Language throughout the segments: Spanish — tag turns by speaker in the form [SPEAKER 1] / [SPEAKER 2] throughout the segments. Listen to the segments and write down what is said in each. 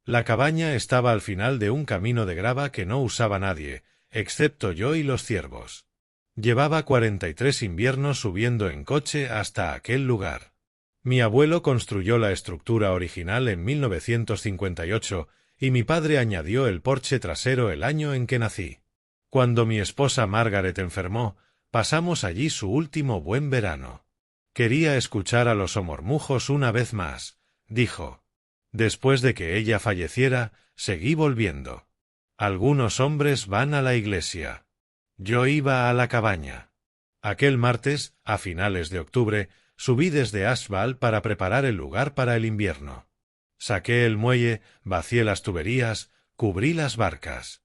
[SPEAKER 1] La cabaña estaba al final de un camino de grava que no usaba nadie, excepto yo y los ciervos. Llevaba 43 inviernos subiendo en coche hasta aquel lugar. Mi abuelo construyó la estructura original en 1958 y mi padre añadió el porche trasero el año en que nací. Cuando mi esposa Margaret enfermó, pasamos allí su último buen verano. Quería escuchar a los omormujos una vez más, dijo. Después de que ella falleciera, seguí volviendo. Algunos hombres van a la iglesia. Yo iba a la cabaña. Aquel martes, a finales de octubre, subí desde Asheville para preparar el lugar para el invierno. Saqué el muelle, vacié las tuberías, cubrí las barcas.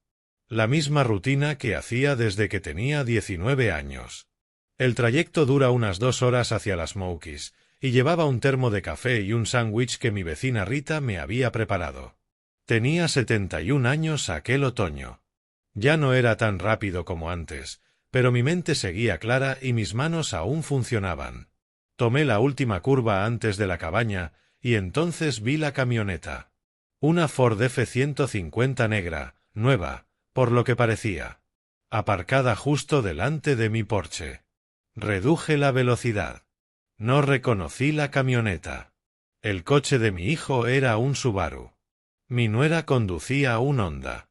[SPEAKER 1] La misma rutina que hacía desde que tenía 19 años. El trayecto dura unas 2 horas hacia las Smokies, y llevaba un termo de café y un sándwich que mi vecina Rita me había preparado. Tenía 71 años aquel otoño. Ya no era tan rápido como antes, pero mi mente seguía clara y mis manos aún funcionaban. Tomé la última curva antes de la cabaña, y entonces vi la camioneta. Una Ford F-150 negra, nueva, por lo que parecía. Aparcada justo delante de mi porche. Reduje la velocidad. No reconocí la camioneta. El coche de mi hijo era un Subaru. Mi nuera conducía un Honda.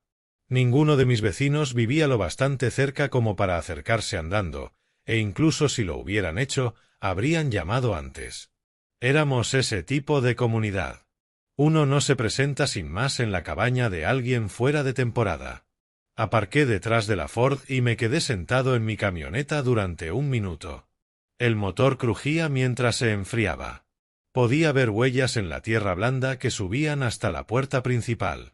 [SPEAKER 1] Ninguno de mis vecinos vivía lo bastante cerca como para acercarse andando, e incluso si lo hubieran hecho, habrían llamado antes. Éramos ese tipo de comunidad. Uno no se presenta sin más en la cabaña de alguien fuera de temporada. Aparqué detrás de la Ford y me quedé sentado en mi camioneta durante un minuto. El motor crujía mientras se enfriaba. Podía ver huellas en la tierra blanda que subían hasta la puerta principal.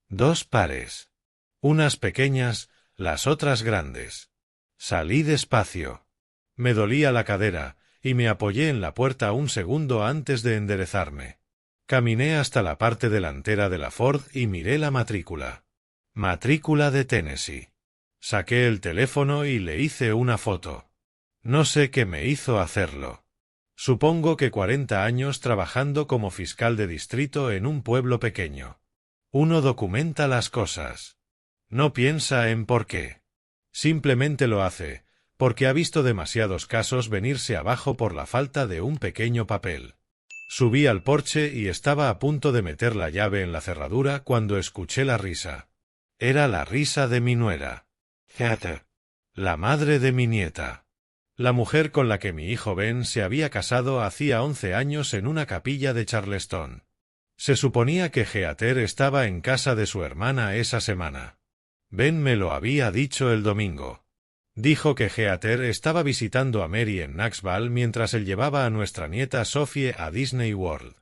[SPEAKER 1] 2 pares. Unas pequeñas, las otras grandes. Salí despacio. Me dolía la cadera, y me apoyé en la puerta un segundo antes de enderezarme. Caminé hasta la parte delantera de la Ford y miré la matrícula. Matrícula de Tennessee. Saqué el teléfono y le hice una foto. No sé qué me hizo hacerlo. Supongo que 40 años trabajando como fiscal de distrito en un pueblo pequeño. Uno documenta las cosas. No piensa en por qué. Simplemente lo hace, porque ha visto demasiados casos venirse abajo por la falta de un pequeño papel. Subí al porche y estaba a punto de meter la llave en la cerradura cuando escuché la risa. Era la risa de mi nuera. Heather. La madre de mi nieta. La mujer con la que mi hijo Ben se había casado hacía 11 años en una capilla de Charleston. Se suponía que Heather estaba en casa de su hermana esa semana. Ben me lo había dicho el domingo. Dijo que Heather estaba visitando a Mary en Knoxville mientras él llevaba a nuestra nieta Sophie a Disney World.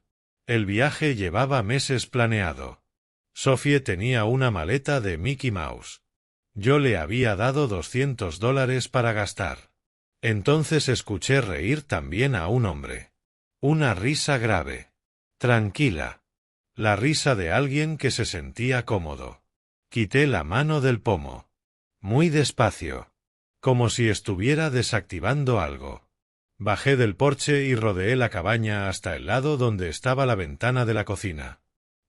[SPEAKER 1] El viaje llevaba meses planeado. Sophie tenía una maleta de Mickey Mouse. Yo le había dado $200 para gastar. Entonces escuché reír también a un hombre. Una risa grave. Tranquila. La risa de alguien que se sentía cómodo. Quité la mano del pomo. Muy despacio. Como si estuviera desactivando algo. Bajé del porche y rodeé la cabaña hasta el lado donde estaba la ventana de la cocina.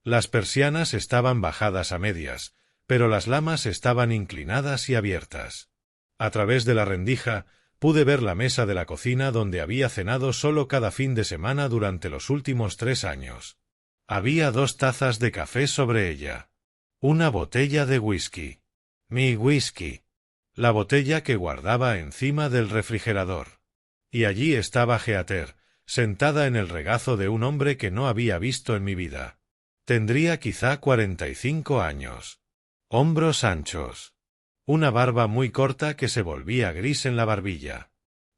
[SPEAKER 1] Las persianas estaban bajadas a medias, pero las lamas estaban inclinadas y abiertas. A través de la rendija, pude ver la mesa de la cocina donde había cenado solo cada fin de semana durante los últimos 3 años. Había 2 tazas de café sobre ella. Una botella de whisky. Mi whisky. La botella que guardaba encima del refrigerador. Y allí estaba Heather, sentada en el regazo de un hombre que no había visto en mi vida. Tendría quizá 45 años. Hombros anchos. Una barba muy corta que se volvía gris en la barbilla.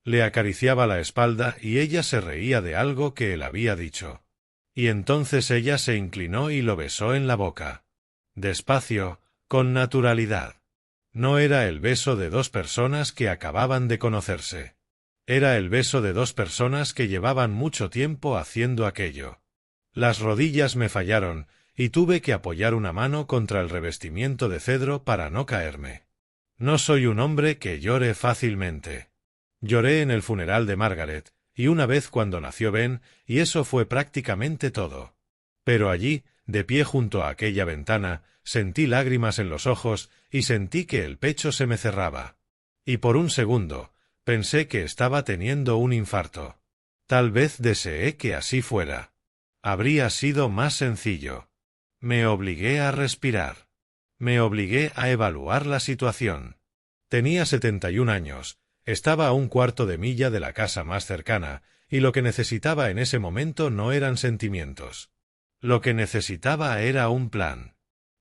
[SPEAKER 1] Le acariciaba la espalda y ella se reía de algo que él había dicho. Y entonces ella se inclinó y lo besó en la boca. Despacio, con naturalidad. No era el beso de 2 personas que acababan de conocerse. Era el beso de 2 personas que llevaban mucho tiempo haciendo aquello. Las rodillas me fallaron, y tuve que apoyar una mano contra el revestimiento de cedro para no caerme. No soy un hombre que llore fácilmente. Lloré en el funeral de Margaret, y una vez cuando nació Ben, y eso fue prácticamente todo. Pero allí, de pie junto a aquella ventana, sentí lágrimas en los ojos y sentí que el pecho se me cerraba. Y por un segundo, pensé que estaba teniendo un infarto. Tal vez deseé que así fuera. Habría sido más sencillo. Me obligué a respirar. Me obligué a evaluar la situación. Tenía 71 años, estaba a un cuarto de milla de la casa más cercana, y lo que necesitaba en ese momento no eran sentimientos. Lo que necesitaba era un plan.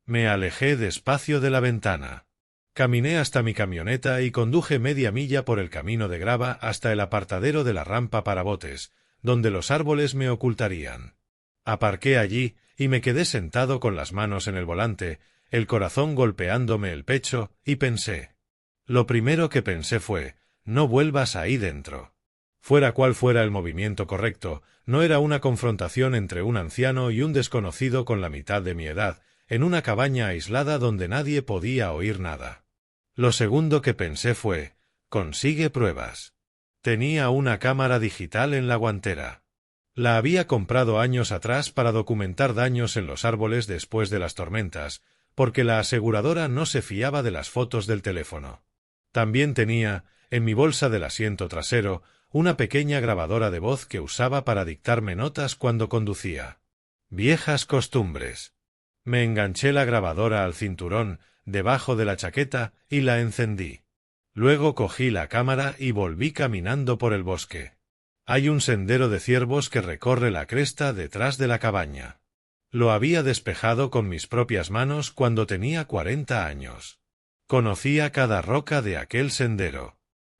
[SPEAKER 1] Me alejé despacio de la ventana. Caminé hasta mi camioneta y conduje media milla por el camino de grava hasta el apartadero de la rampa para botes, donde los árboles me ocultarían. Aparqué allí y me quedé sentado con las manos en el volante, el corazón golpeándome el pecho, y pensé. Lo primero que pensé fue, no vuelvas ahí dentro. Fuera cual fuera el movimiento correcto, no era una confrontación entre un anciano y un desconocido con la mitad de mi edad, en una cabaña aislada donde nadie podía oír nada. Lo segundo que pensé fue, consigue pruebas. Tenía una cámara digital en la guantera. La había comprado años atrás para documentar daños en los árboles después de las tormentas, porque la aseguradora no se fiaba de las fotos del teléfono. También tenía, en mi bolsa del asiento trasero, una pequeña grabadora de voz que usaba para dictarme notas cuando conducía. Viejas costumbres. Me enganché la grabadora al cinturón, debajo de la chaqueta, y la encendí. Luego cogí la cámara y volví caminando por el bosque. Hay un sendero de ciervos que recorre la cresta detrás de la cabaña. Lo había despejado con mis propias manos cuando tenía 40 años. Conocía cada roca de aquel sendero.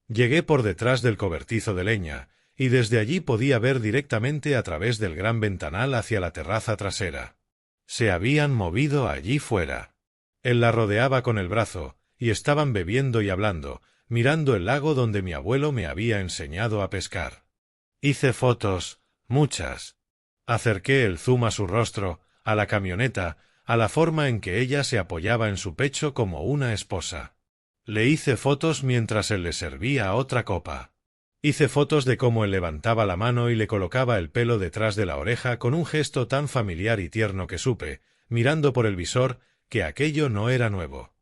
[SPEAKER 1] Llegué por detrás del cobertizo de leña, y desde allí podía ver directamente a través del gran ventanal hacia la terraza trasera. Se habían movido allí fuera. Él la rodeaba con el brazo, y estaban bebiendo y hablando, mirando el lago donde mi abuelo me había enseñado a pescar. Hice fotos, muchas. Acerqué el zoom a su rostro, a la camioneta, a la forma en que ella se apoyaba en su pecho como una esposa. Le hice fotos mientras él le servía otra copa. Hice fotos de cómo él levantaba la mano y le colocaba el pelo detrás de la oreja con un gesto tan familiar y tierno que supe, mirando por el visor, que aquello no era nuevo.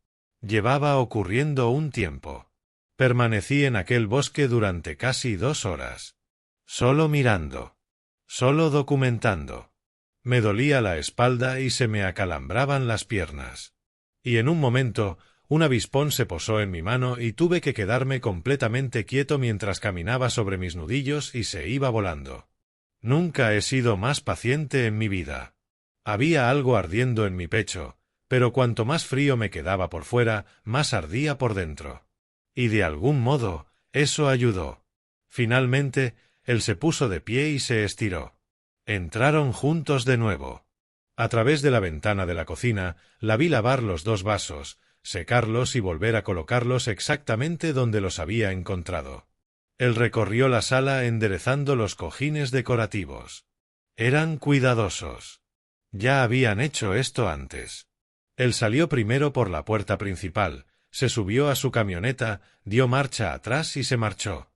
[SPEAKER 1] Llevaba ocurriendo un tiempo. Permanecí en aquel bosque durante casi 2 horas. Solo mirando. Solo documentando. Me dolía la espalda y se me acalambraban las piernas. Y en un momento, un avispón se posó en mi mano y tuve que quedarme completamente quieto mientras caminaba sobre mis nudillos y se iba volando. Nunca he sido más paciente en mi vida. Había algo ardiendo en mi pecho, pero cuanto más frío me quedaba por fuera, más ardía por dentro. Y de algún modo, eso ayudó. Finalmente, él se puso de pie y se estiró. Entraron juntos de nuevo. A través de la ventana de la cocina, la vi lavar los 2 vasos, secarlos y volver a colocarlos exactamente donde los había encontrado. Él recorrió la sala enderezando los cojines decorativos. Eran cuidadosos. Ya habían hecho esto antes. Él salió primero por la puerta principal, se subió a su camioneta, dio marcha atrás y se marchó.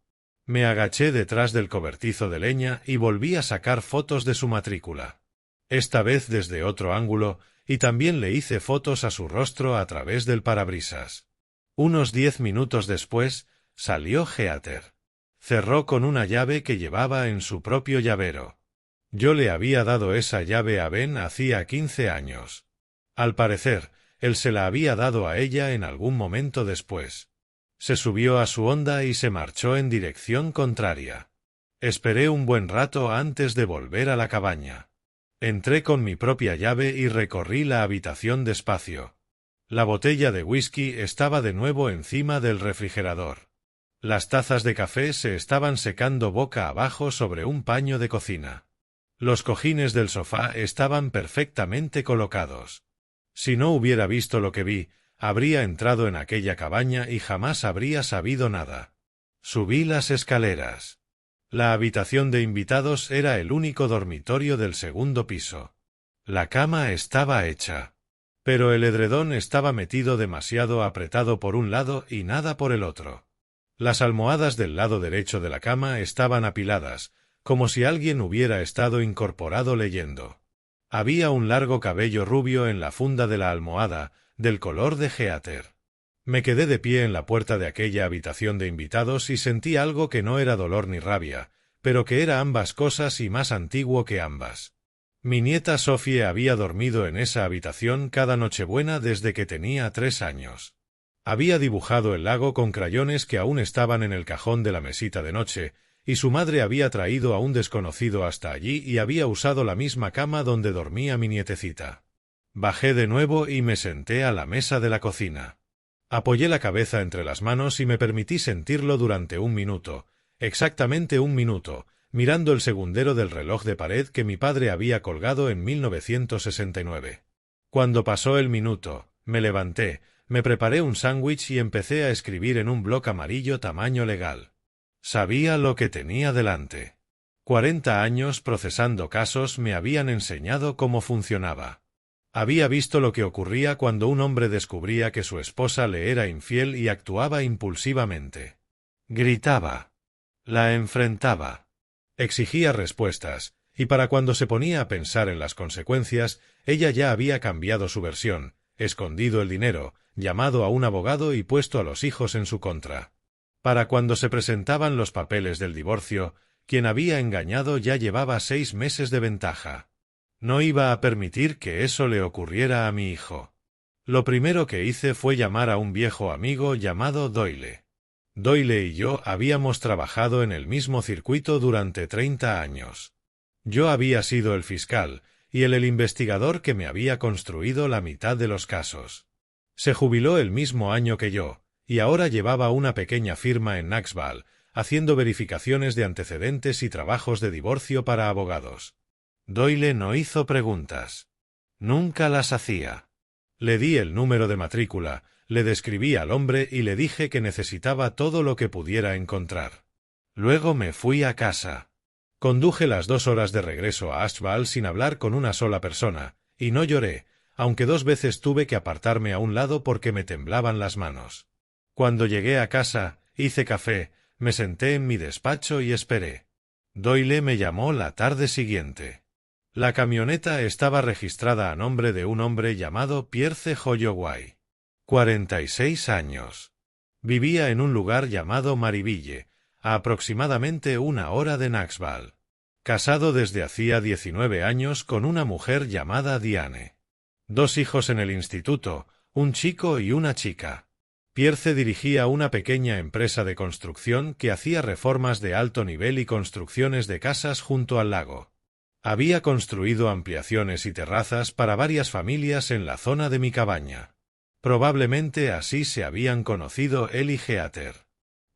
[SPEAKER 1] Me agaché detrás del cobertizo de leña y volví a sacar fotos de su matrícula. Esta vez desde otro ángulo, y también le hice fotos a su rostro a través del parabrisas. Unos 10 minutos después, salió Heather. Cerró con una llave que llevaba en su propio llavero. Yo le había dado esa llave a Ben hacía 15 años. Al parecer, él se la había dado a ella en algún momento después. Se subió a su Honda y se marchó en dirección contraria. Esperé un buen rato antes de volver a la cabaña. Entré con mi propia llave y recorrí la habitación despacio. La botella de whisky estaba de nuevo encima del refrigerador. Las tazas de café se estaban secando boca abajo sobre un paño de cocina. Los cojines del sofá estaban perfectamente colocados. Si no hubiera visto lo que vi, habría entrado en aquella cabaña y jamás habría sabido nada. Subí las escaleras. La habitación de invitados era el único dormitorio del segundo piso. La cama estaba hecha. Pero el edredón estaba metido demasiado apretado por un lado y nada por el otro. Las almohadas del lado derecho de la cama estaban apiladas, como si alguien hubiera estado incorporado leyendo. Había un largo cabello rubio en la funda de la almohada, del color de Heather. Me quedé de pie en la puerta de aquella habitación de invitados y sentí algo que no era dolor ni rabia, pero que era ambas cosas y más antiguo que ambas. Mi nieta Sophie había dormido en esa habitación cada Nochebuena desde que tenía 3 años. Había dibujado el lago con crayones que aún estaban en el cajón de la mesita de noche, y su madre había traído a un desconocido hasta allí y había usado la misma cama donde dormía mi nietecita. Bajé de nuevo y me senté a la mesa de la cocina. Apoyé la cabeza entre las manos y me permití sentirlo durante 1 minuto, exactamente 1 minuto, mirando el segundero del reloj de pared que mi padre había colgado en 1969. Cuando pasó el minuto, me levanté, me preparé un sándwich y empecé a escribir en un bloc amarillo tamaño legal. Sabía lo que tenía delante. 40 años procesando casos me habían enseñado cómo funcionaba. Había visto lo que ocurría cuando un hombre descubría que su esposa le era infiel y actuaba impulsivamente. Gritaba. La enfrentaba. Exigía respuestas, y para cuando se ponía a pensar en las consecuencias, ella ya había cambiado su versión, escondido el dinero, llamado a un abogado y puesto a los hijos en su contra. Para cuando se presentaban los papeles del divorcio, quien había engañado ya llevaba 6 meses de ventaja. No iba a permitir que eso le ocurriera a mi hijo. Lo primero que hice fue llamar a un viejo amigo llamado Doyle. Doyle y yo habíamos trabajado en el mismo circuito durante 30 años. Yo había sido el fiscal, y él el investigador que me había construido la mitad de los casos. Se jubiló el mismo año que yo, y ahora llevaba una pequeña firma en Knoxville, haciendo verificaciones de antecedentes y trabajos de divorcio para abogados. Doyle no hizo preguntas. Nunca las hacía. Le di el número de matrícula, le describí al hombre y le dije que necesitaba todo lo que pudiera encontrar. Luego me fui a casa. Conduje las 2 horas de regreso a Asheville sin hablar con una sola persona, y no lloré, aunque 2 veces tuve que apartarme a un lado porque me temblaban las manos. Cuando llegué a casa, hice café, me senté en mi despacho y esperé. Doyle me llamó la tarde siguiente. La camioneta estaba registrada a nombre de un hombre llamado Pierce Holloway. 46 años. Vivía en un lugar llamado Mariville, a aproximadamente 1 hora de Knoxville. Casado desde hacía 19 años con una mujer llamada Diane. 2 hijos en el instituto, un chico y una chica. Pierce dirigía una pequeña empresa de construcción que hacía reformas de alto nivel y construcciones de casas junto al lago. Había construido ampliaciones y terrazas para varias familias en la zona de mi cabaña. Probablemente así se habían conocido él y Heather.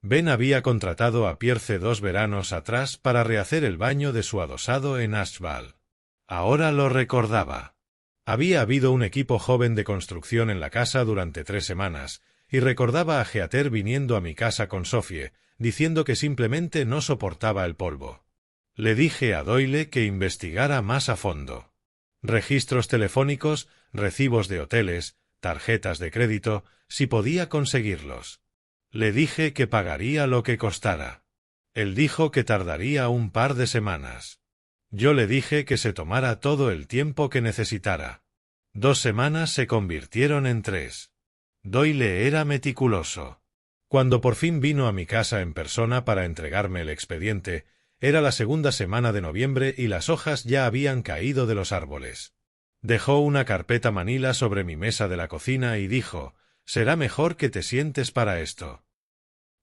[SPEAKER 1] Ben había contratado a Pierce 2 veranos atrás para rehacer el baño de su adosado en Asheville. Ahora lo recordaba. Había habido un equipo joven de construcción en la casa durante 3 semanas, y recordaba a Heather viniendo a mi casa con Sophie, diciendo que simplemente no soportaba el polvo. Le dije a Doyle que investigara más a fondo. Registros telefónicos, recibos de hoteles, tarjetas de crédito, si podía conseguirlos. Le dije que pagaría lo que costara. Él dijo que tardaría un par de semanas. Yo le dije que se tomara todo el tiempo que necesitara. 2 semanas se convirtieron en 3. Doyle era meticuloso. Cuando por fin vino a mi casa en persona para entregarme el expediente, era la 2ª semana de noviembre y las hojas ya habían caído de los árboles. Dejó una carpeta manila sobre mi mesa de la cocina y dijo: «Será mejor que te sientes para esto».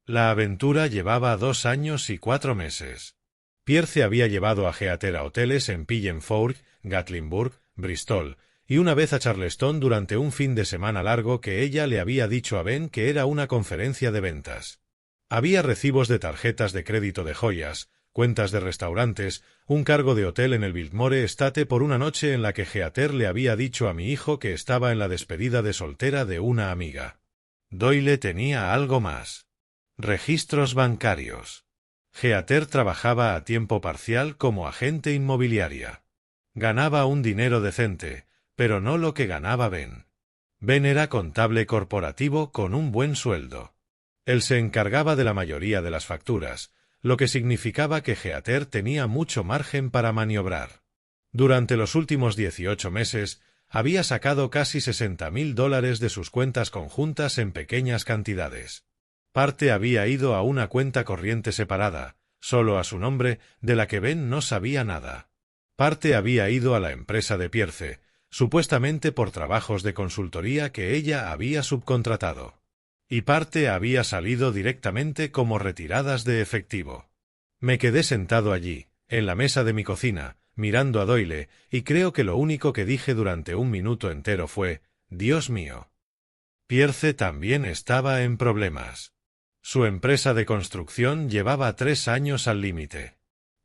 [SPEAKER 1] La aventura llevaba 2 años y 4 meses. Pierce había llevado a Heather a hoteles en Pigeon Forge, Gatlinburg, Bristol, y una vez a Charleston durante un fin de semana largo que ella le había dicho a Ben que era una conferencia de ventas. Había recibos de tarjetas de crédito de joyas, cuentas de restaurantes, un cargo de hotel en el Biltmore Estate por una noche en la que Heather le había dicho a mi hijo que estaba en la despedida de soltera de una amiga. Doyle tenía algo más. Registros bancarios. Heather trabajaba a tiempo parcial como agente inmobiliaria. Ganaba un dinero decente, pero no lo que ganaba Ben. Ben era contable corporativo con un buen sueldo. Él se encargaba de la mayoría de las facturas, lo que significaba que Heather tenía mucho margen para maniobrar. Durante los últimos 18 meses, había sacado casi $60,000 de sus cuentas conjuntas en pequeñas cantidades. Parte había ido a una cuenta corriente separada, solo a su nombre, de la que Ben no sabía nada. Parte había ido a la empresa de Pierce, supuestamente por trabajos de consultoría que ella había subcontratado. Y parte había salido directamente como retiradas de efectivo. Me quedé sentado allí, en la mesa de mi cocina, mirando a Doyle, y creo que lo único que dije durante un minuto entero fue: «Dios mío». Pierce también estaba en problemas. Su empresa de construcción llevaba 3 años al límite.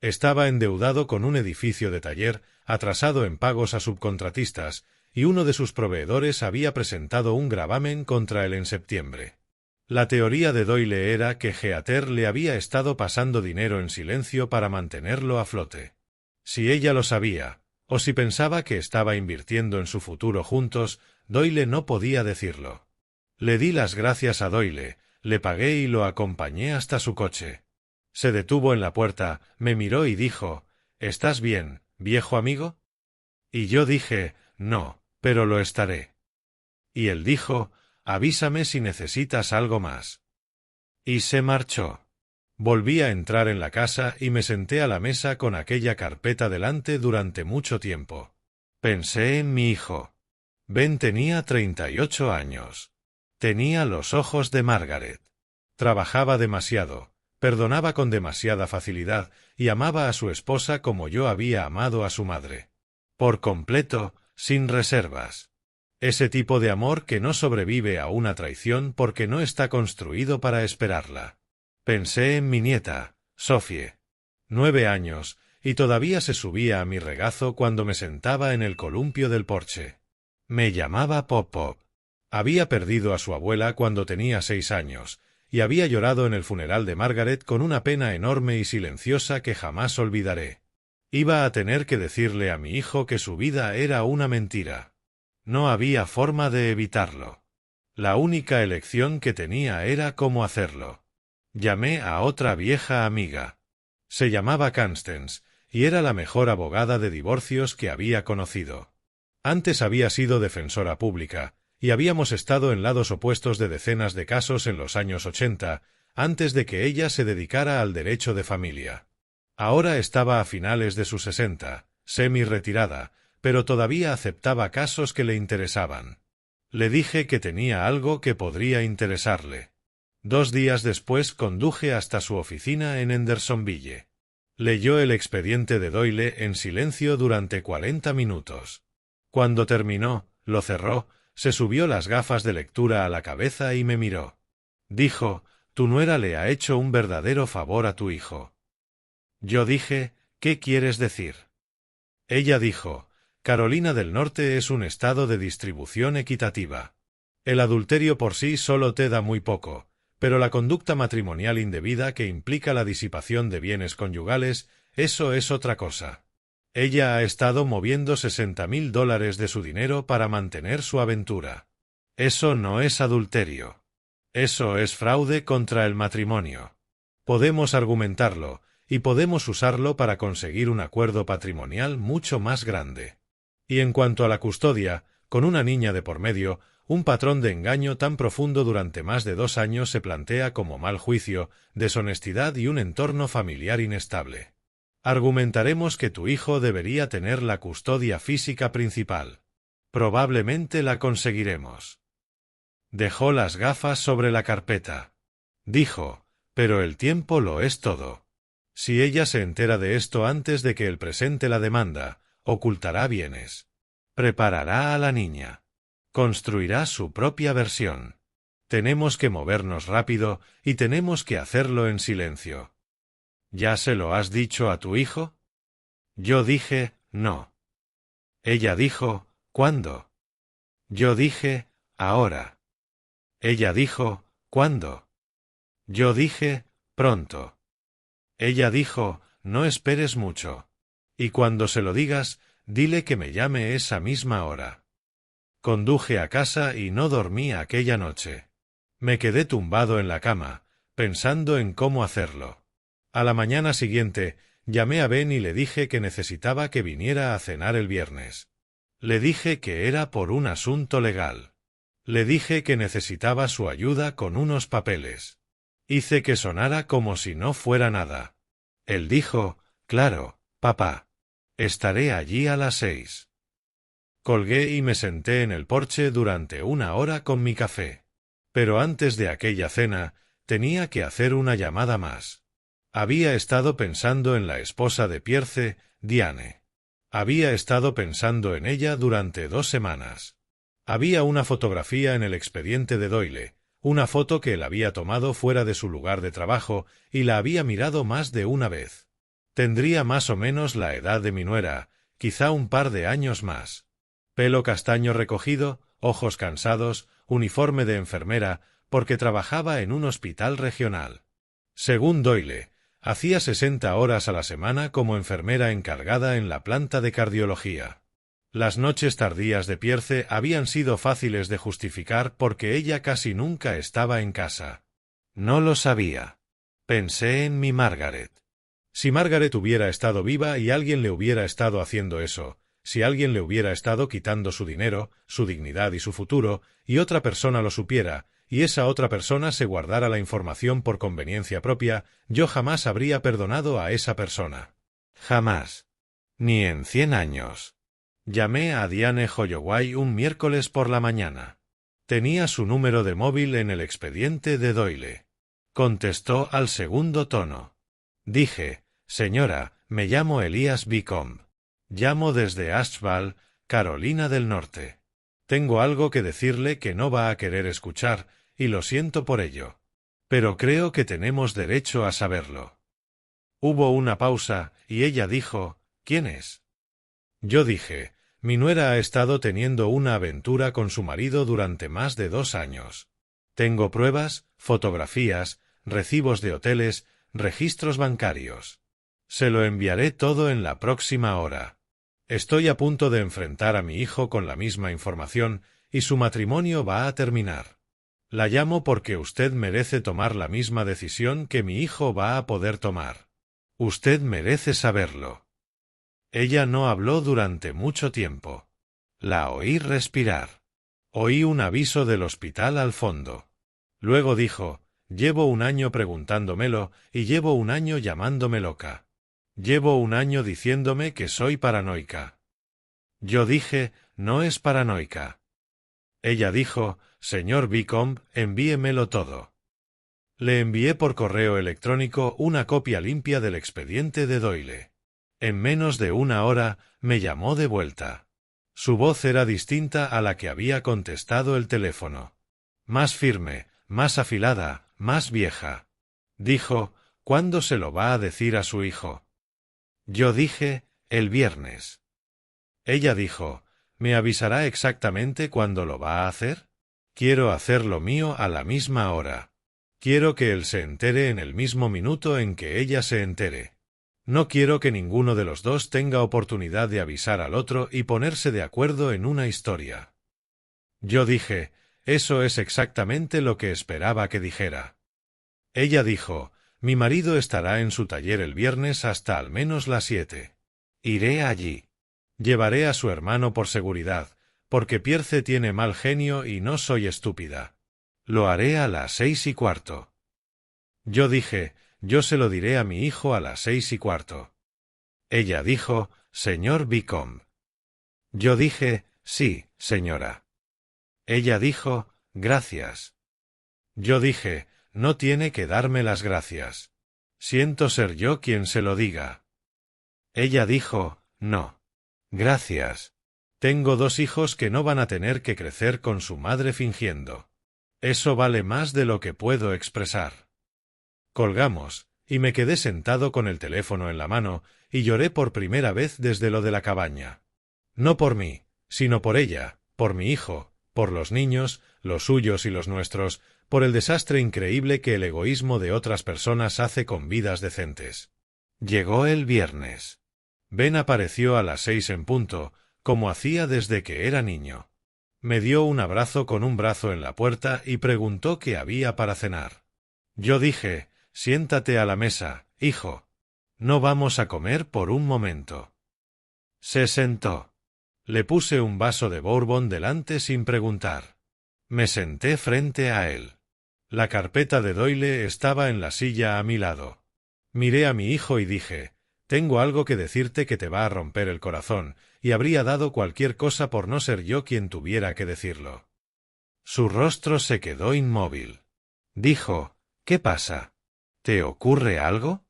[SPEAKER 1] Estaba endeudado con un edificio de taller, atrasado en pagos a subcontratistas, y uno de sus proveedores había presentado un gravamen contra él en septiembre. La teoría de Doyle era que Heather le había estado pasando dinero en silencio para mantenerlo a flote. Si ella lo sabía, o si pensaba que estaba invirtiendo en su futuro juntos, Doyle no podía decirlo. Le di las gracias a Doyle, le pagué y lo acompañé hasta su coche. Se detuvo en la puerta, me miró y dijo: «¿Estás bien, viejo amigo?» Y yo dije: «No, pero lo estaré». Y él dijo: «Avísame si necesitas algo más». Y se marchó. Volví a entrar en la casa y me senté a la mesa con aquella carpeta delante durante mucho tiempo. Pensé en mi hijo. Ben tenía 38 años. Tenía los ojos de Margaret. Trabajaba demasiado, perdonaba con demasiada facilidad y amaba a su esposa como yo había amado a su madre. Por completo, sin reservas. Ese tipo de amor que no sobrevive a una traición porque no está construido para esperarla. Pensé en mi nieta, Sophie. 9 años, y todavía se subía a mi regazo cuando me sentaba en el columpio del porche. Me llamaba Pop Pop. Había perdido a su abuela cuando tenía 6 años, y había llorado en el funeral de Margaret con una pena enorme y silenciosa que jamás olvidaré. Iba a tener que decirle a mi hijo que su vida era una mentira. No había forma de evitarlo. La única elección que tenía era cómo hacerlo. Llamé a otra vieja amiga. Se llamaba Constance, y era la mejor abogada de divorcios que había conocido. Antes había sido defensora pública, y habíamos estado en lados opuestos de decenas de casos en los años 80, antes de que ella se dedicara al derecho de familia. Ahora estaba a finales de sus 60, semi-retirada, pero todavía aceptaba casos que le interesaban. Le dije que tenía algo que podría interesarle. 2 días después conduje hasta su oficina en Hendersonville. Leyó el expediente de Doyle en silencio durante 40 minutos. Cuando terminó, lo cerró, se subió las gafas de lectura a la cabeza y me miró. Dijo: «Tu nuera le ha hecho un verdadero favor a tu hijo». Yo dije: «¿Qué quieres decir?». Ella dijo: «Carolina del Norte es un estado de distribución equitativa. El adulterio por sí solo te da muy poco, pero la conducta matrimonial indebida que implica la disipación de bienes conyugales, eso es otra cosa. Ella ha estado moviendo $60,000 de su dinero para mantener su aventura. Eso no es adulterio. Eso es fraude contra el matrimonio. Podemos argumentarlo, y podemos usarlo para conseguir un acuerdo patrimonial mucho más grande. Y en cuanto a la custodia, con una niña de por medio, un patrón de engaño tan profundo durante más de 2 años se plantea como mal juicio, deshonestidad y un entorno familiar inestable. Argumentaremos que tu hijo debería tener la custodia física principal. Probablemente la conseguiremos». Dejó las gafas sobre la carpeta. Dijo: «Pero el tiempo lo es todo. Si ella se entera de esto antes de que él presente la demanda, ocultará bienes. Preparará a la niña. Construirá su propia versión. Tenemos que movernos rápido y tenemos que hacerlo en silencio». «¿Ya se lo has dicho a tu hijo?». Yo dije: «No». Ella dijo: «¿Cuándo?». Yo dije: «Ahora». Ella dijo: «¿Cuándo?». Yo dije: «Pronto». Ella dijo: «No esperes mucho. Y cuando se lo digas, dile que me llame esa misma hora». Conduje a casa y no dormí aquella noche. Me quedé tumbado en la cama, pensando en cómo hacerlo. A la mañana siguiente, Llamé a Ben y le dije que necesitaba que viniera a cenar el viernes. Le dije que era por un asunto legal. Le dije que necesitaba su ayuda con unos papeles. Hice que sonara como si no fuera nada. Él dijo, claro, papá. Estaré allí a las 6. Colgué y me senté en el porche durante 1 hora con mi café. Pero antes de aquella cena, tenía que hacer una llamada más. Había estado pensando en la esposa de Pierce, Diane. Había estado pensando en ella durante 2 semanas. Había una fotografía en el expediente de Doyle, una foto que él había tomado fuera de su lugar de trabajo y la había mirado más de una vez. Tendría más o menos la edad de mi nuera, quizá un par de años más. Pelo castaño recogido, ojos cansados, uniforme de enfermera, porque trabajaba en un hospital regional. Según Doyle, hacía 60 horas a la semana como enfermera encargada en la planta de cardiología. Las noches tardías de Pierce habían sido fáciles de justificar porque ella casi nunca estaba en casa. No lo sabía. Pensé en mi Margaret. Si Margaret hubiera estado viva y alguien le hubiera estado haciendo eso, si alguien le hubiera estado quitando su dinero, su dignidad y su futuro, y otra persona lo supiera, y esa otra persona se guardara la información por conveniencia propia, yo jamás habría perdonado a esa persona. Jamás. Ni en 100 años. Llamé a Diane Holloway un miércoles por la mañana. Tenía su número de móvil en el expediente de Doyle. Contestó al segundo tono. Dije, señora, me llamo Elias Beacom. Llamo desde Asheville, Carolina del Norte. Tengo algo que decirle que no va a querer escuchar, y lo siento por ello. Pero creo que tenemos derecho a saberlo. Hubo una pausa, y ella dijo, ¿quién es? Yo dije, mi nuera ha estado teniendo una aventura con su marido durante más de 2 años. Tengo pruebas, fotografías, recibos de hoteles, registros bancarios. Se lo enviaré todo en la próxima hora. Estoy a punto de enfrentar a mi hijo con la misma información, y su matrimonio va a terminar. La llamo porque usted merece tomar la misma decisión que mi hijo va a poder tomar. Usted merece saberlo. Ella no habló durante mucho tiempo. La oí respirar. Oí un aviso del hospital al fondo. Luego dijo, llevo 1 año preguntándomelo y llevo 1 año llamándome loca. Llevo 1 año diciéndome que soy paranoica. Yo dije, no es paranoica. Ella dijo, señor Beacom, envíemelo todo. Le envié por correo electrónico una copia limpia del expediente de Doyle. En menos de 1 hora, me llamó de vuelta. Su voz era distinta a la que había contestado el teléfono. Más firme, más afilada, más vieja. Dijo, ¿cuándo se lo va a decir a su hijo? Yo dije, el viernes. Ella dijo, ¿me avisará exactamente cuándo lo va a hacer? Quiero hacer lo mío a la misma hora. Quiero que él se entere en el mismo minuto en que ella se entere. No quiero que ninguno de los dos tenga oportunidad de avisar al otro y ponerse de acuerdo en una historia. Yo dije, eso es exactamente lo que esperaba que dijera. Ella dijo, mi marido estará en su taller el viernes hasta al menos las 7. Iré allí. Llevaré a su hermano por seguridad, porque Pierce tiene mal genio y no soy estúpida. Lo haré a las 6:15. Yo dije, yo se lo diré a mi hijo a las 6:15. Ella dijo, señor Beacom. Yo dije, sí, señora. Ella dijo, gracias. Yo dije, no tiene que darme las gracias. Siento ser yo quien se lo diga. Ella dijo, no. Gracias. Tengo 2 hijos que no van a tener que crecer con su madre fingiendo. Eso vale más de lo que puedo expresar. Colgamos, y me quedé sentado con el teléfono en la mano, y lloré por primera vez desde lo de la cabaña. No por mí, sino por ella, por mi hijo, por los niños, los suyos y los nuestros, por el desastre increíble que el egoísmo de otras personas hace con vidas decentes. Llegó el viernes. Ben apareció a las 6 en punto, como hacía desde que era niño. Me dio un abrazo con un brazo en la puerta y preguntó qué había para cenar. Yo dije, siéntate a la mesa, hijo. No vamos a comer por un momento. Se sentó. Le puse un vaso de bourbon delante sin preguntar. Me senté frente a él. La carpeta de Doyle estaba en la silla a mi lado. Miré a mi hijo y dije, tengo algo que decirte que te va a romper el corazón, y habría dado cualquier cosa por no ser yo quien tuviera que decirlo. Su rostro se quedó inmóvil. Dijo, ¿qué pasa? ¿Te ocurre algo?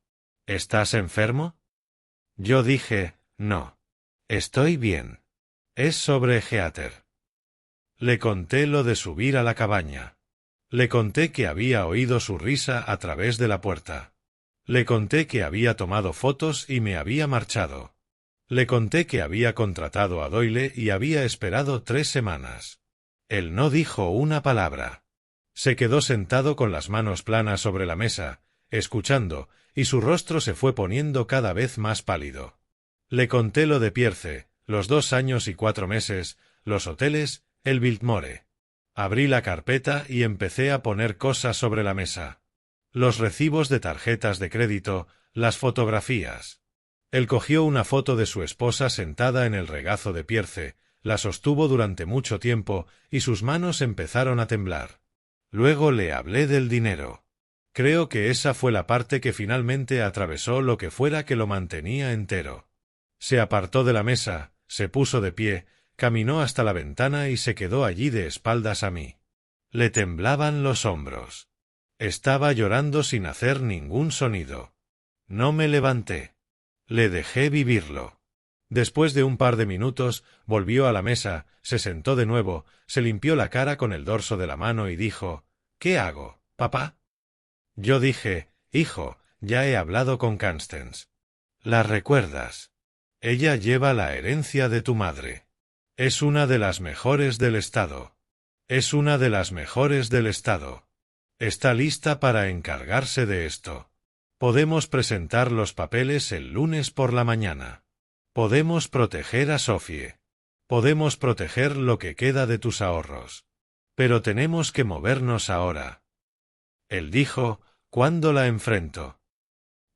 [SPEAKER 1] ¿Estás enfermo? Yo dije, no. Estoy bien. Es sobre Heather. Le conté lo de subir a la cabaña. Le conté que había oído su risa a través de la puerta. Le conté que había tomado fotos y me había marchado. Le conté que había contratado a Doyle y había esperado 3 semanas. Él no dijo una palabra. Se quedó sentado con las manos planas sobre la mesa, escuchando, y su rostro se fue poniendo cada vez más pálido. Le conté lo de Pierce, los 2 años y 4 meses, los hoteles, el Biltmore. Abrí la carpeta y empecé a poner cosas sobre la mesa. Los recibos de tarjetas de crédito, las fotografías. Él cogió una foto de su esposa sentada en el regazo de Pierce, la sostuvo durante mucho tiempo y sus manos empezaron a temblar. Luego le hablé del dinero. Creo que esa fue la parte que finalmente atravesó lo que fuera que lo mantenía entero. Se apartó de la mesa, se puso de pie, caminó hasta la ventana y se quedó allí de espaldas a mí. Le temblaban los hombros. Estaba llorando sin hacer ningún sonido. No me levanté. Le dejé vivirlo. Después de un par de minutos, volvió a la mesa, se sentó de nuevo, se limpió la cara con el dorso de la mano y dijo, ¿qué hago, papá? Yo dije, hijo, ya he hablado con Constance. ¿La recuerdas? Ella lleva la herencia de tu madre. Es una de las mejores del estado. Es una de las mejores del estado. Está lista para encargarse de esto. Podemos presentar los papeles el lunes por la mañana. Podemos proteger a Sophie. Podemos proteger lo que queda de tus ahorros. Pero tenemos que movernos ahora. Él dijo, ¿cuándo la enfrento?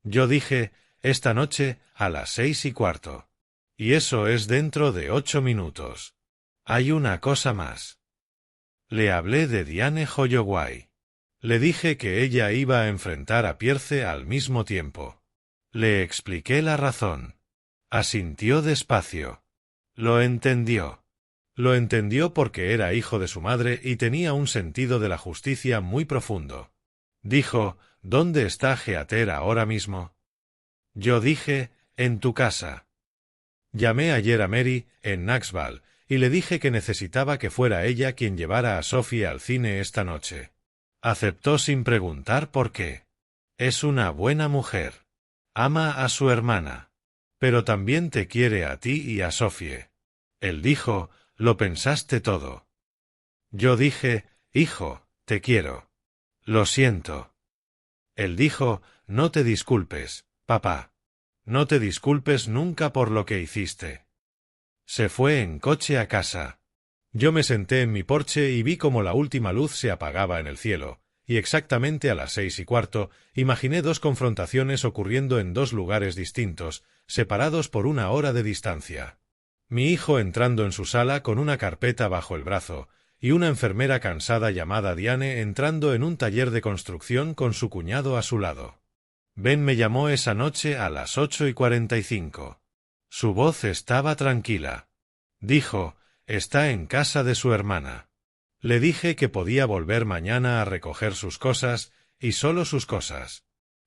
[SPEAKER 1] Yo dije, esta noche, a las 6:15. Y eso es dentro de 8 minutos. Hay una cosa más. Le hablé de Diane Holloway. Le dije que ella iba a enfrentar a Pierce al mismo tiempo. Le expliqué la razón. Asintió despacio. Lo entendió. Lo entendió porque era hijo de su madre y tenía un sentido de la justicia muy profundo. Dijo, ¿dónde está Heather ahora mismo? Yo dije, en tu casa. Llamé ayer a Mary, en Knoxville, y le dije que necesitaba que fuera ella quien llevara a Sophie al cine esta noche. Aceptó sin preguntar por qué. Es una buena mujer. Ama a su hermana. Pero también te quiere a ti y a Sophie. Él dijo, lo pensaste todo. Yo dije, hijo, te quiero. Lo siento. Él dijo, no te disculpes, papá. No te disculpes nunca por lo que hiciste. Se fue en coche a casa. Yo me senté en mi porche y vi cómo la última luz se apagaba en el cielo, y exactamente a las 6:15 imaginé 2 confrontaciones ocurriendo en 2 lugares distintos, separados por 1 hora de distancia. Mi hijo entrando en su sala con una carpeta bajo el brazo, y una enfermera cansada llamada Diane entrando en un taller de construcción con su cuñado a su lado. Ben me llamó esa noche a las 8:45. Su voz estaba tranquila. Dijo, está en casa de su hermana. Le dije que podía volver mañana a recoger sus cosas, y solo sus cosas.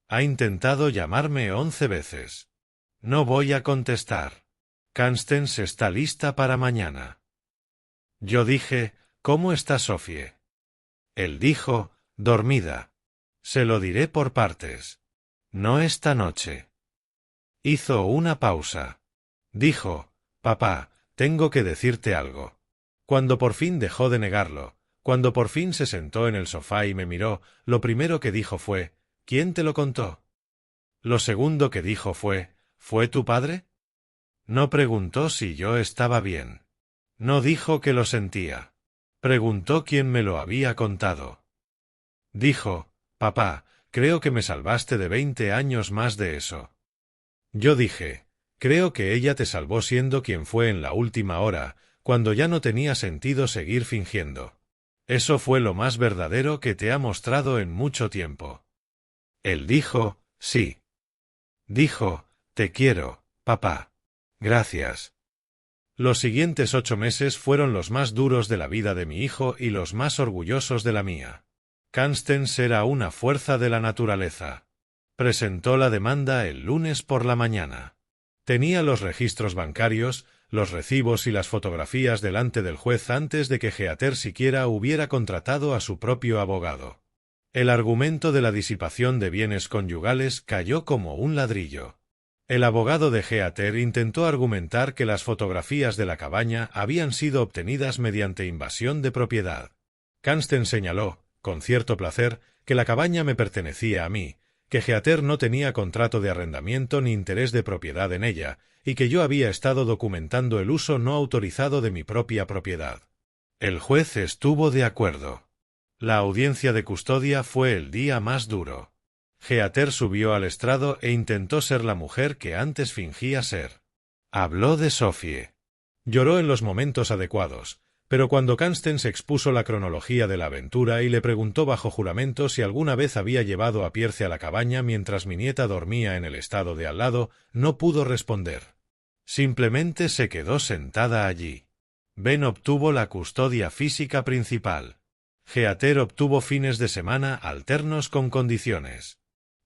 [SPEAKER 1] Ha intentado llamarme 11 veces. No voy a contestar. Constance está lista para mañana. Yo dije, ¿cómo está Sophie? Él dijo, dormida. Se lo diré por partes. No esta noche. Hizo una pausa. Dijo, papá, tengo que decirte algo. Cuando por fin dejó de negarlo, cuando por fin se sentó en el sofá y me miró, lo primero que dijo fue, ¿quién te lo contó? Lo segundo que dijo ¿fue tu padre? No preguntó si yo estaba bien. No dijo que lo sentía. Preguntó quién me lo había contado. Dijo, papá, creo que me salvaste de 20 años más de eso. Yo dije, creo que ella te salvó siendo quien fue en la última hora, cuando ya no tenía sentido seguir fingiendo. Eso fue lo más verdadero que te ha mostrado en mucho tiempo. Él dijo, sí. Dijo, te quiero, papá. Gracias. Los siguientes 8 meses fueron los más duros de la vida de mi hijo y los más orgullosos de la mía. Constance era una fuerza de la naturaleza. Presentó la demanda el lunes por la mañana. Tenía los registros bancarios, los recibos y las fotografías delante del juez antes de que Heather siquiera hubiera contratado a su propio abogado. El argumento de la disipación de bienes conyugales cayó como un ladrillo. El abogado de Heather intentó argumentar que las fotografías de la cabaña habían sido obtenidas mediante invasión de propiedad. Constance señaló, con cierto placer, que la cabaña me pertenecía a mí, que Heather no tenía contrato de arrendamiento ni interés de propiedad en ella, y que yo había estado documentando el uso no autorizado de mi propia propiedad. El juez estuvo de acuerdo. La audiencia de custodia fue el día más duro. Heather subió al estrado e intentó ser la mujer que antes fingía ser. Habló de Sophie. Lloró en los momentos adecuados, pero cuando Constance expuso la cronología de la aventura y le preguntó bajo juramento si alguna vez había llevado a Pierce a la cabaña mientras mi nieta dormía en el estado de al lado, no pudo responder. Simplemente se quedó sentada allí. Ben obtuvo la custodia física principal. Heather obtuvo fines de semana alternos con condiciones.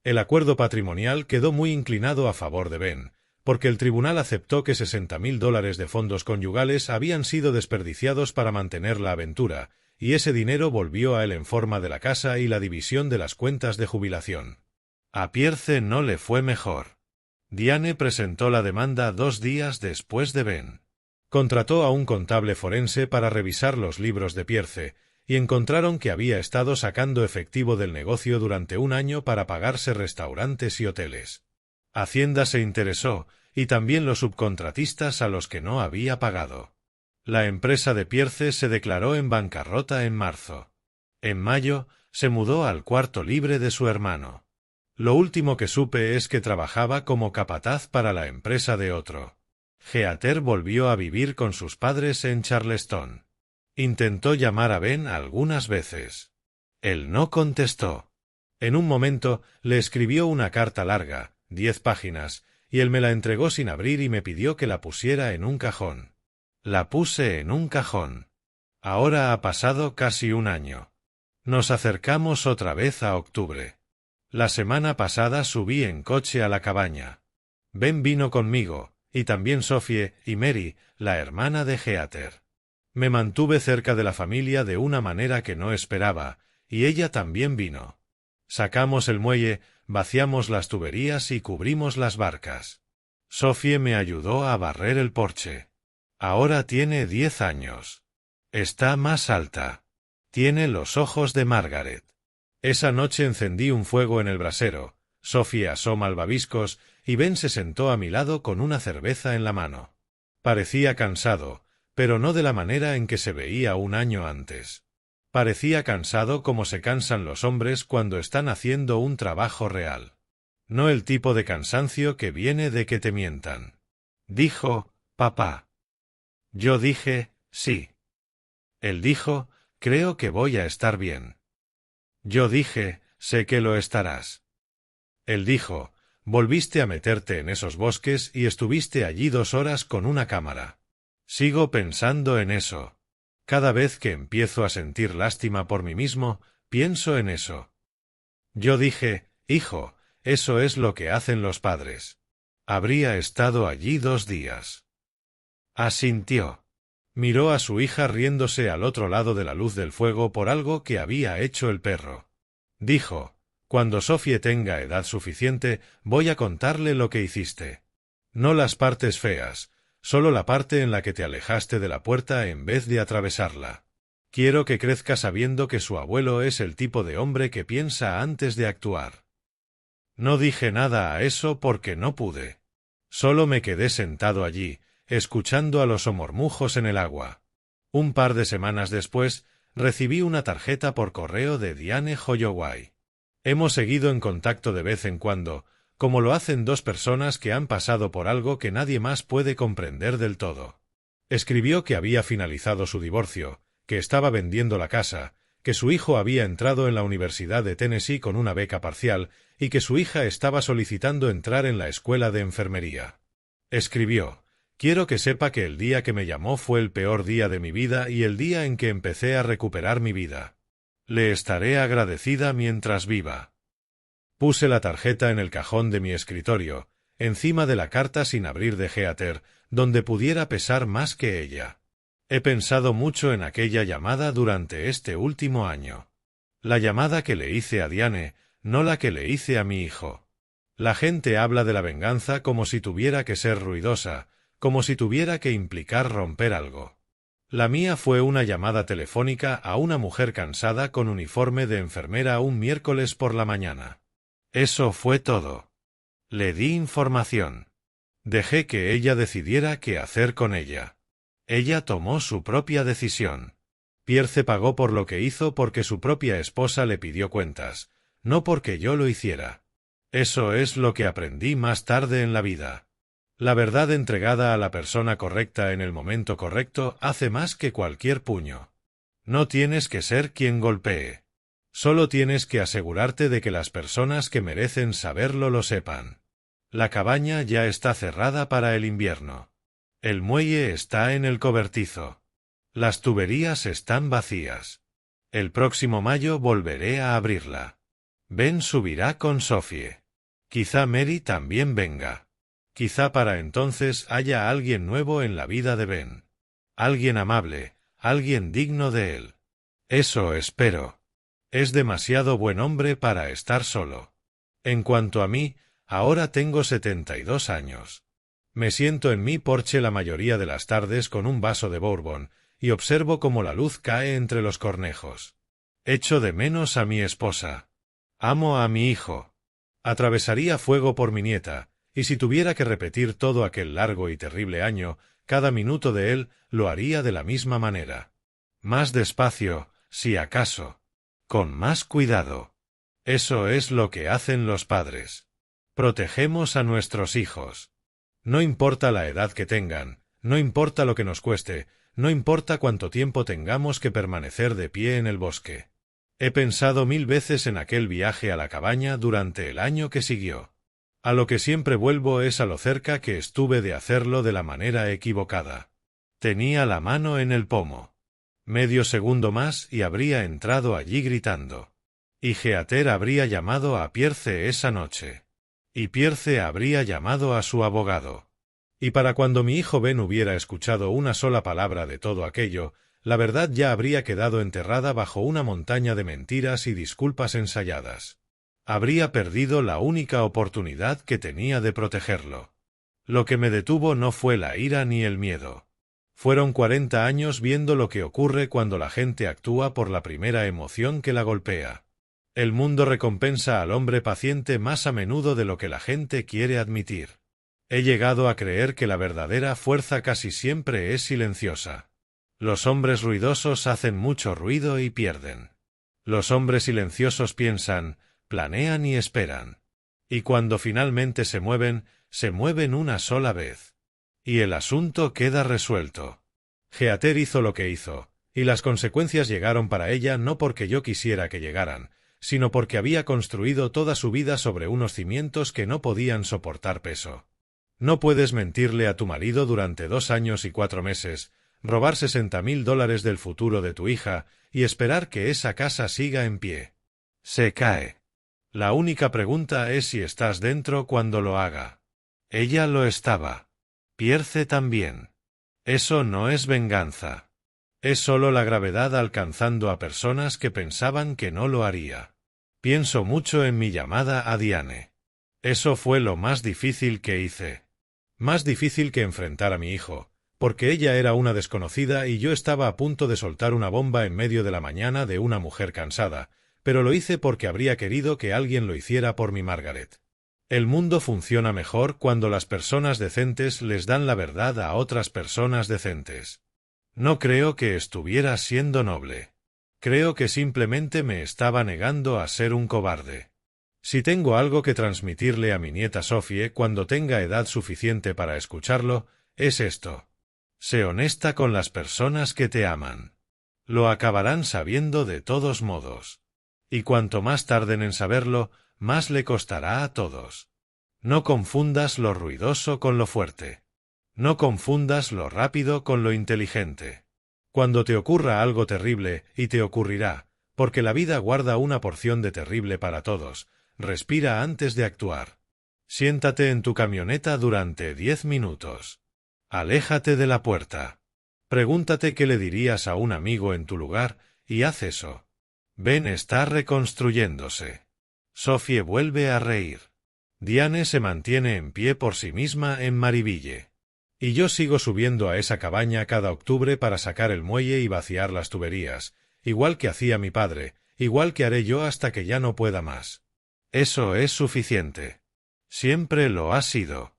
[SPEAKER 1] El acuerdo patrimonial quedó muy inclinado a favor de Ben, porque el tribunal aceptó que $60,000 de fondos conyugales habían sido desperdiciados para mantener la aventura, y ese dinero volvió a él en forma de la casa y la división de las cuentas de jubilación. A Pierce no le fue mejor. Diane presentó la demanda 2 días después de Ben. Contrató a un contable forense para revisar los libros de Pierce, y encontraron que había estado sacando efectivo del negocio durante 1 año para pagarse restaurantes y hoteles. Hacienda se interesó, y también los subcontratistas a los que no había pagado. La empresa de Pierce se declaró en bancarrota en marzo. En mayo, se mudó al cuarto libre de su hermano. Lo último que supe es que trabajaba como capataz para la empresa de otro. Heather volvió a vivir con sus padres en Charleston. Intentó llamar a Ben algunas veces. Él no contestó. En un momento le escribió una carta larga, 10 páginas, y él me la entregó sin abrir y me pidió que la pusiera en un cajón. La puse en un cajón. Ahora ha pasado casi 1 año. Nos acercamos otra vez a octubre. La semana pasada subí en coche a la cabaña. Ben vino conmigo, y también Sophie y Mary, la hermana de Heather. Me mantuve cerca de la familia de una manera que no esperaba, y ella también vino. Sacamos el muelle, vaciamos las tuberías y cubrimos las barcas. Sophie me ayudó a barrer el porche. Ahora tiene 10 años. Está más alta. Tiene los ojos de Margaret. Esa noche encendí un fuego en el brasero, Sophie asó malvaviscos y Ben se sentó a mi lado con una cerveza en la mano. Parecía cansado, pero no de la manera en que se veía 1 año antes. Parecía cansado como se cansan los hombres cuando están haciendo un trabajo real. No el tipo de cansancio que viene de que te mientan. Dijo, papá. Yo dije, sí. Él dijo, creo que voy a estar bien. Yo dije, sé que lo estarás. Él dijo, volviste a meterte en esos bosques y estuviste allí 2 horas con una cámara. Sigo pensando en eso. Cada vez que empiezo a sentir lástima por mí mismo, pienso en eso. Yo dije, hijo, eso es lo que hacen los padres. Habría estado allí 2 días. Asintió. Miró a su hija riéndose al otro lado de la luz del fuego por algo que había hecho el perro. Dijo, cuando Sophie tenga edad suficiente, voy a contarle lo que hiciste. No las partes feas, solo la parte en la que te alejaste de la puerta en vez de atravesarla. Quiero que crezca sabiendo que su abuelo es el tipo de hombre que piensa antes de actuar. No dije nada a eso porque no pude. Solo me quedé sentado allí, escuchando a los omormujos en el agua. Un par de semanas después, recibí una tarjeta por correo de Diane Holloway. Hemos seguido en contacto de vez en cuando, como lo hacen dos personas que han pasado por algo que nadie más puede comprender del todo. Escribió que había finalizado su divorcio, que estaba vendiendo la casa, que su hijo había entrado en la Universidad de Tennessee con una beca parcial y que su hija estaba solicitando entrar en la escuela de enfermería. Escribió: «Quiero que sepa que el día que me llamó fue el peor día de mi vida y el día en que empecé a recuperar mi vida. Le estaré agradecida mientras viva». Puse la tarjeta en el cajón de mi escritorio, encima de la carta sin abrir de Heather, donde pudiera pesar más que ella. He pensado mucho en aquella llamada durante este último año. La llamada que le hice a Diane, no la que le hice a mi hijo. La gente habla de la venganza como si tuviera que ser ruidosa, como si tuviera que implicar romper algo. La mía fue una llamada telefónica a una mujer cansada con uniforme de enfermera un miércoles por la mañana. Eso fue todo. Le di información. Dejé que ella decidiera qué hacer con ella. Ella tomó su propia decisión. Pierce pagó por lo que hizo porque su propia esposa le pidió cuentas, no porque yo lo hiciera. Eso es lo que aprendí más tarde en la vida. La verdad entregada a la persona correcta en el momento correcto hace más que cualquier puño. No tienes que ser quien golpee. Solo tienes que asegurarte de que las personas que merecen saberlo lo sepan. La cabaña ya está cerrada para el invierno. El muelle está en el cobertizo. Las tuberías están vacías. El próximo mayo volveré a abrirla. Ben subirá con Sophie. Quizá Mary también venga. Quizá para entonces haya alguien nuevo en la vida de Ben. Alguien amable, alguien digno de él. Eso espero. Es demasiado buen hombre para estar solo. En cuanto a mí, ahora tengo 72 años. Me siento en mi porche la mayoría de las tardes con un vaso de bourbon y observo cómo la luz cae entre los cornejos. Echo de menos a mi esposa. Amo a mi hijo. Atravesaría fuego por mi nieta, y si tuviera que repetir todo aquel largo y terrible año, cada minuto de él lo haría de la misma manera. Más despacio, si acaso. Con más cuidado. Eso es lo que hacen los padres. Protegemos a nuestros hijos. No importa la edad que tengan, no importa lo que nos cueste, no importa cuánto tiempo tengamos que permanecer de pie en el bosque. He pensado 1000 veces en aquel viaje a la cabaña durante el año que siguió. A lo que siempre vuelvo es a lo cerca que estuve de hacerlo de la manera equivocada. Tenía la mano en el pomo. Medio segundo más y habría entrado allí gritando. Y Heather habría llamado a Pierce esa noche. Y Pierce habría llamado a su abogado. Y para cuando mi hijo Ben hubiera escuchado una sola palabra de todo aquello, la verdad ya habría quedado enterrada bajo una montaña de mentiras y disculpas ensayadas. Habría perdido la única oportunidad que tenía de protegerlo. Lo que me detuvo no fue la ira ni el miedo. Fueron 40 años viendo lo que ocurre cuando la gente actúa por la primera emoción que la golpea. El mundo recompensa al hombre paciente más a menudo de lo que la gente quiere admitir. He llegado a creer que la verdadera fuerza casi siempre es silenciosa. Los hombres ruidosos hacen mucho ruido y pierden. Los hombres silenciosos piensan, planean y esperan. Y cuando finalmente se mueven una sola vez. Y el asunto queda resuelto. Heather hizo lo que hizo, y las consecuencias llegaron para ella no porque yo quisiera que llegaran, sino porque había construido toda su vida sobre unos cimientos que no podían soportar peso. No puedes mentirle a tu marido durante 2 años y 4 meses, robar $60,000 del futuro de tu hija y esperar que esa casa siga en pie. Se cae. La única pregunta es si estás dentro cuando lo haga. Ella lo estaba. Pierce también. Eso no es venganza. Es solo la gravedad alcanzando a personas que pensaban que no lo haría. Pienso mucho en mi llamada a Diane. Eso fue lo más difícil que hice. Más difícil que enfrentar a mi hijo, porque ella era una desconocida y yo estaba a punto de soltar una bomba en medio de la mañana de una mujer cansada, pero lo hice porque habría querido que alguien lo hiciera por mi Margaret. El mundo funciona mejor cuando las personas decentes les dan la verdad a otras personas decentes. No creo que estuviera siendo noble. Creo que simplemente me estaba negando a ser un cobarde. Si tengo algo que transmitirle a mi nieta Sophie cuando tenga edad suficiente para escucharlo, es esto. Sé honesta con las personas que te aman. Lo acabarán sabiendo de todos modos. Y cuanto más tarden en saberlo, más le costará a todos. No confundas lo ruidoso con lo fuerte. No confundas lo rápido con lo inteligente. Cuando te ocurra algo terrible, y te ocurrirá, porque la vida guarda una porción de terrible para todos, respira antes de actuar. Siéntate en tu camioneta durante 10 minutos. Aléjate de la puerta. Pregúntate qué le dirías a un amigo en tu lugar, y haz eso. Ben está reconstruyéndose. Sophie vuelve a reír. Diane se mantiene en pie por sí misma en Mariville. Y yo sigo subiendo a esa cabaña cada octubre para sacar el muelle y vaciar las tuberías, igual que hacía mi padre, igual que haré yo hasta que ya no pueda más. Eso es suficiente. Siempre lo ha sido.